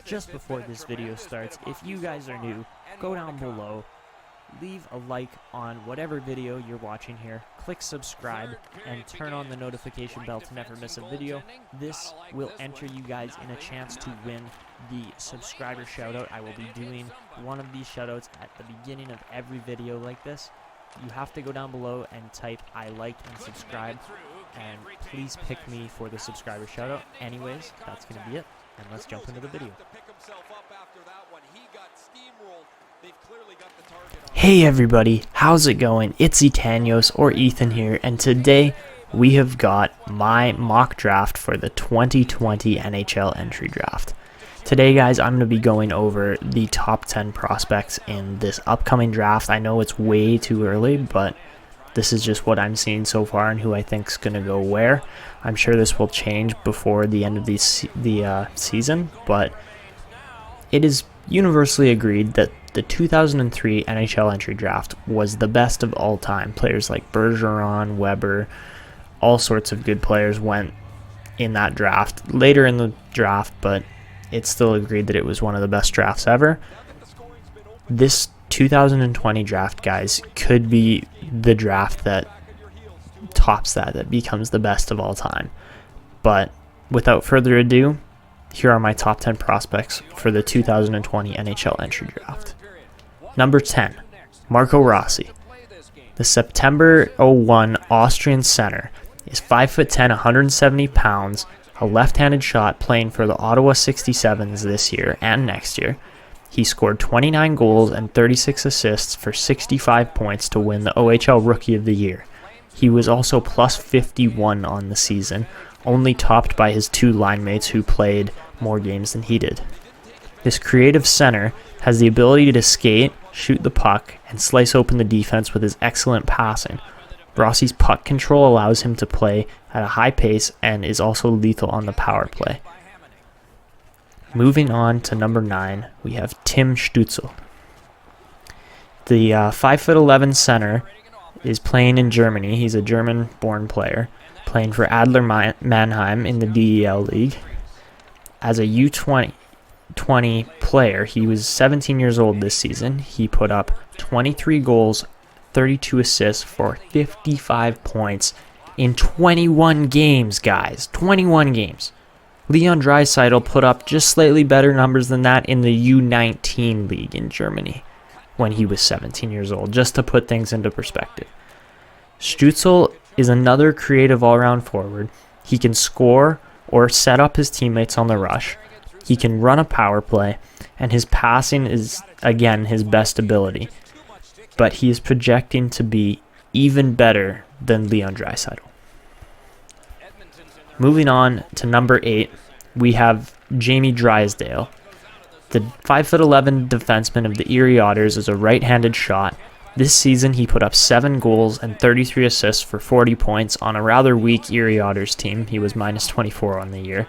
Just before this video starts, if you guys are new, go down below, leave a like on whatever video you're watching here, click subscribe, and turn on the notification bell to never miss a video. This will enter you guys in a chance to win the subscriber shoutout. I will be doing one of these shoutouts at the beginning of every video like this. You have to go down below and type I liked and subscribe, and please pick me for the subscriber shoutout. Anyways, that's going to be it, and let's jump into the video. Hey everybody, how's it going? It's Etanyos or Ethan here, and today we have got my mock draft for the 2020 NHL entry draft. Today guys, I'm going to be going over the top 10 prospects in this upcoming draft. I know it's way too early, but this is just what I'm seeing so far and who I think is going to go where. I'm sure this will change before the end of the season, but it is universally agreed that the 2003 NHL entry draft was the best of all time. Players like Bergeron, Weber, all sorts of good players went in that draft later in the draft, but it's still agreed that it was one of the best drafts ever. This 2020 draft, guys, could be the draft that tops that becomes the best of all time. But without further ado, here are my top 10 prospects for the 2020 NHL entry draft. Number 10, Marco Rossi. The September 01 Austrian center is 5'10", 170 pounds, a left-handed shot, playing for the Ottawa 67s this year and next year. He scored 29 goals and 36 assists for 65 points to win the OHL Rookie of the Year. He was also plus 51 on the season, only topped by his two line mates who played more games than he did. This creative center has the ability to skate, shoot the puck, and slice open the defense with his excellent passing. Rossi's puck control allows him to play at a high pace and is also lethal on the power play. Moving on to number 9, we have Tim Stützle. The 5'11" center is playing in Germany. He's a German-born player, playing for ADLER MANNHEIM in the DEL League. As a U20 player, he was 17 years old this season. He put up 23 goals, 32 assists for 55 points in 21 games, guys. 21 games. Leon Drysdale put up just slightly better numbers than that in the U19 league in Germany when he was 17 years old, just to put things into perspective. Stützle is another creative all-round forward. He can score or set up his teammates on the rush. He can run a power play, and his passing is, again, his best ability. But he is projecting to be even better than Leon Drysdale. Moving on to number 8, we have Jamie Drysdale. The 5'11" defenseman of the ERIE Otters is a right-handed shot. This season, he put up 7 goals and 33 assists for 40 points on a rather weak ERIE Otters team. He was minus 24 on the year.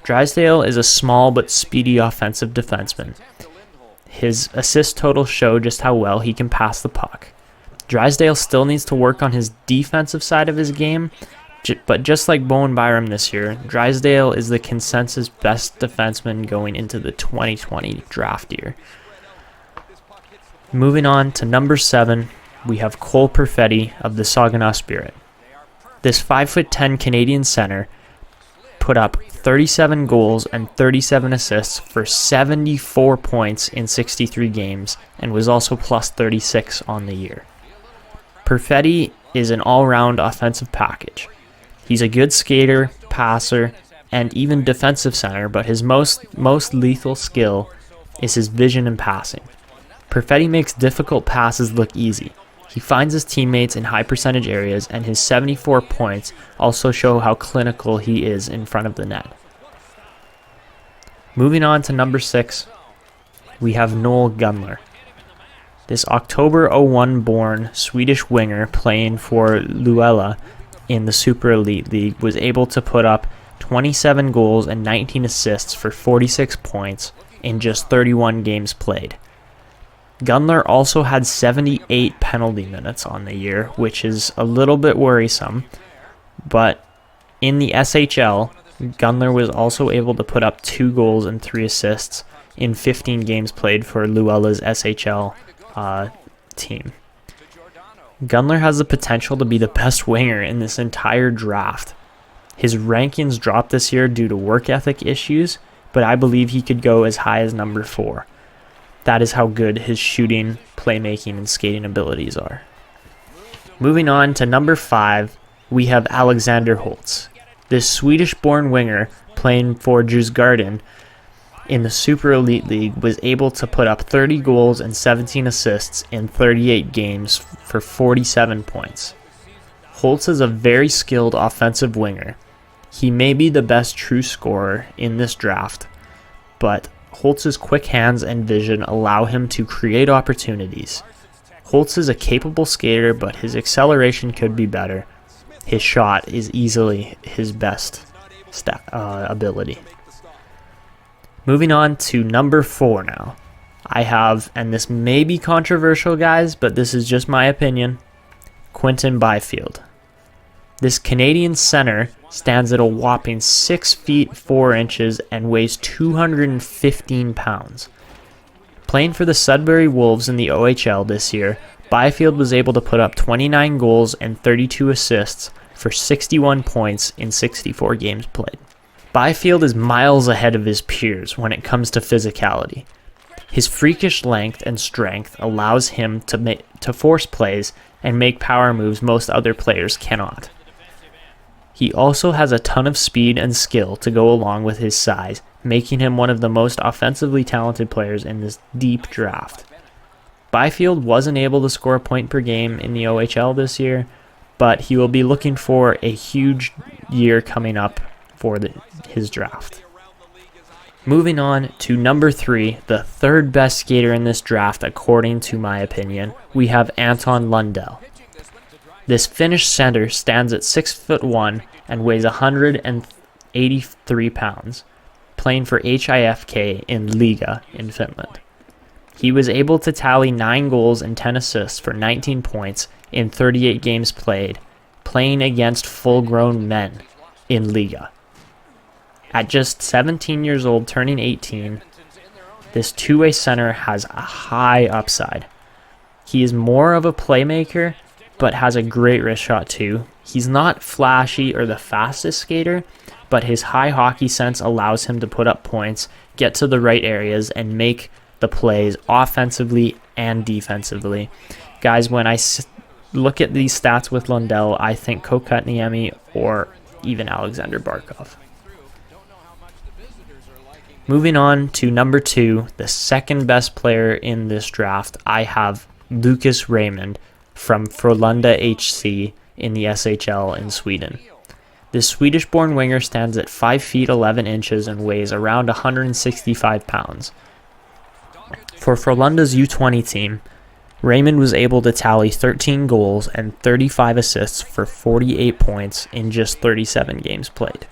Drysdale is a small but speedy offensive defenseman. His assist totals show just how well he can pass the puck. Drysdale still needs to work on his defensive side of his game, but just like Bowen Byram this year, Drysdale is the consensus best defenseman going into the 2020 draft year. Moving on to number 7, we have Cole Perfetti of the SAGINAW Spirit. This 5'10" Canadian center put up 37 goals and 37 assists for 74 points in 63 games and was also plus 36 on the year. Perfetti is an all-round offensive package. He's a good skater, passer, and even defensive center, but his most lethal skill is his vision and passing. Perfetti makes difficult passes look easy. He finds his teammates in high percentage areas, and his 74 points also show how clinical he is in front of the net. Moving on to number 6, we have Noel Gunler. This October 01 born Swedish winger playing for LUELA in the Super Elite League was able to put up 27 goals and 19 assists for 46 points in just 31 games played. Gunler also had 78 penalty minutes on the year, which is a little bit worrisome, but in the SHL, Gunler was also able to put up 2 goals and 3 assists in 15 games played for LUELA's SHL team. Gunler has the potential to be the best winger in this entire draft. His rankings dropped this year due to work ethic issues, but I believe he could go as high as number 4. That is how good his shooting, playmaking, and skating abilities are. Moving on to number 5, we have Alexander Holtz. This Swedish-born winger playing for DJURGARDEN in the Super Elite League was able to put up 30 goals and 17 assists in 38 games for 47 points. Holtz is a very skilled offensive winger. He may be the best true scorer in this draft, but Holtz's quick hands and vision allow him to create opportunities. Holtz is a capable skater, but his acceleration could be better. His shot is easily his best ability. Moving on to number 4 now. I have, and this may be controversial, guys, but this is just my opinion, Quinton Byfield. This Canadian center stands at a whopping 6 feet 4 inches and weighs 215 pounds. Playing for the Sudbury Wolves in the OHL this year, Byfield was able to put up 29 goals and 32 assists for 61 points in 64 games played. Byfield is miles ahead of his peers when it comes to physicality. His freakish length and strength allows him to force plays and make power moves most other players cannot. He also has a ton of speed and skill to go along with his size, making him one of the most offensively talented players in this deep draft. Byfield wasn't able to score a point per game in the OHL this year, but he will be looking for a huge year coming up for his draft. Moving on to number 3, the third best skater in this draft according to my opinion, we have Anton Lundell. This Finnish center stands at 6'1" and weighs 183 pounds, playing for HIFK in Liga in Finland. He was able to tally 9 goals and 10 assists for 19 points in 38 games played, playing against full-grown men in Liga. At just 17 years old, turning 18, this two-way center has a high upside. He is more of a playmaker, but has a great wrist shot too. He's not flashy or the fastest skater, but his high hockey sense allows him to put up points, get to the right areas, and make the plays offensively and defensively. Guys, when I look at these stats with Lundell, I think Kokutniemi or even Alexander Barkov. Moving on to number 2, the second best player in this draft, I have Lucas Raymond from Frölunda HC in the SHL in Sweden. This Swedish-born winger stands at 5 feet 11 inches and weighs around 165 pounds. For Frölunda's U20 team, Raymond was able to tally 13 goals and 35 assists for 48 points in just 37 games played.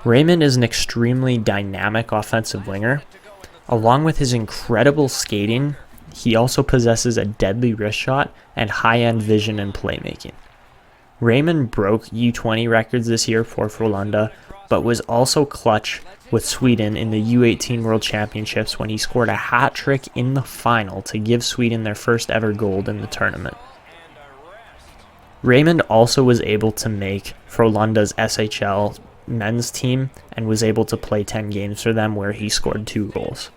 Raymond is an extremely dynamic offensive winger. Along with his incredible skating, he also possesses a deadly wrist shot and high-end vision and playmaking. Raymond broke U20 records this year for Frölunda, but was also clutch with Sweden in the U18 World Championships when he scored a hat trick in the final to give Sweden their first ever gold in the tournament. Raymond also was able to make Frölunda's SHL men's team and was able to play 10 games for them where he scored 2 goals.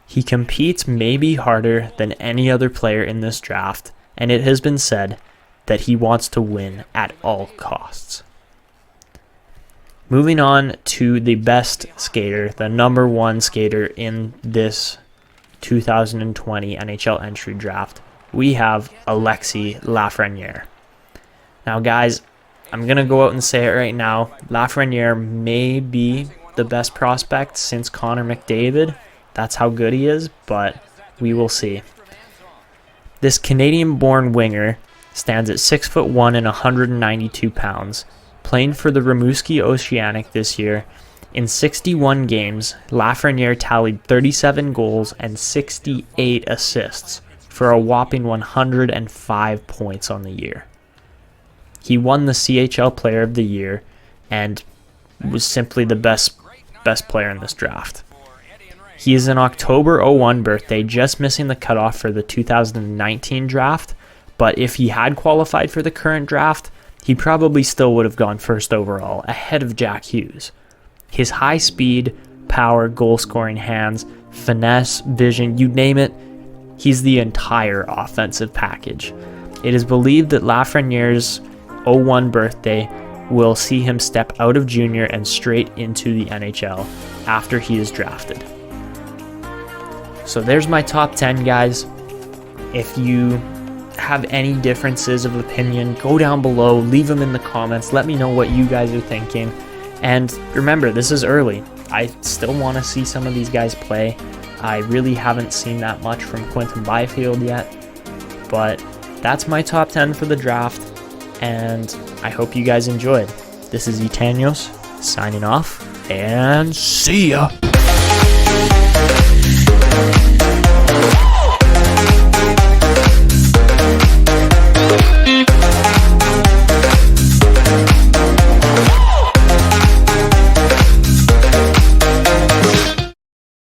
He competes maybe harder than any other player in this draft, and it has been said that he wants to win at all costs. Moving on to the best skater, the number 1 skater in this 2020 NHL entry draft, we have Alexis Lafreniere. Now guys, I'm going to go out and say it right now. Lafreniere may be the best prospect since Connor McDavid. That's how good he is, but we will see. This Canadian-born winger stands at 6'1" and 192 pounds, playing for the RIMOUSKI OCEANIC this year. In 61 games, Lafreniere tallied 37 goals and 68 assists for a whopping 105 points on the year. He won the CHL Player of the Year, and was simply the best player in this draft. He is an October 01 birthday, just missing the cutoff for the 2019 draft, but if he had qualified for the current draft, he probably still would have gone first overall, ahead of Jack Hughes. His high speed, power, goal-scoring hands, finesse, vision, you name it, he's the entire offensive package. It is believed that Lafreniere's 01 birthday will see him step out of junior and straight into the NHL after he is drafted. So there's my top 10, guys. If you have any differences of opinion, go down below, leave them in the comments, let me know what you guys are thinking. And remember, this is early. I still want to see some of these guys play. I really haven't seen that much from Quinton Byfield yet, but that's my top 10 for the draft, and I hope you guys enjoyed. This is Etanyos signing off, and see ya!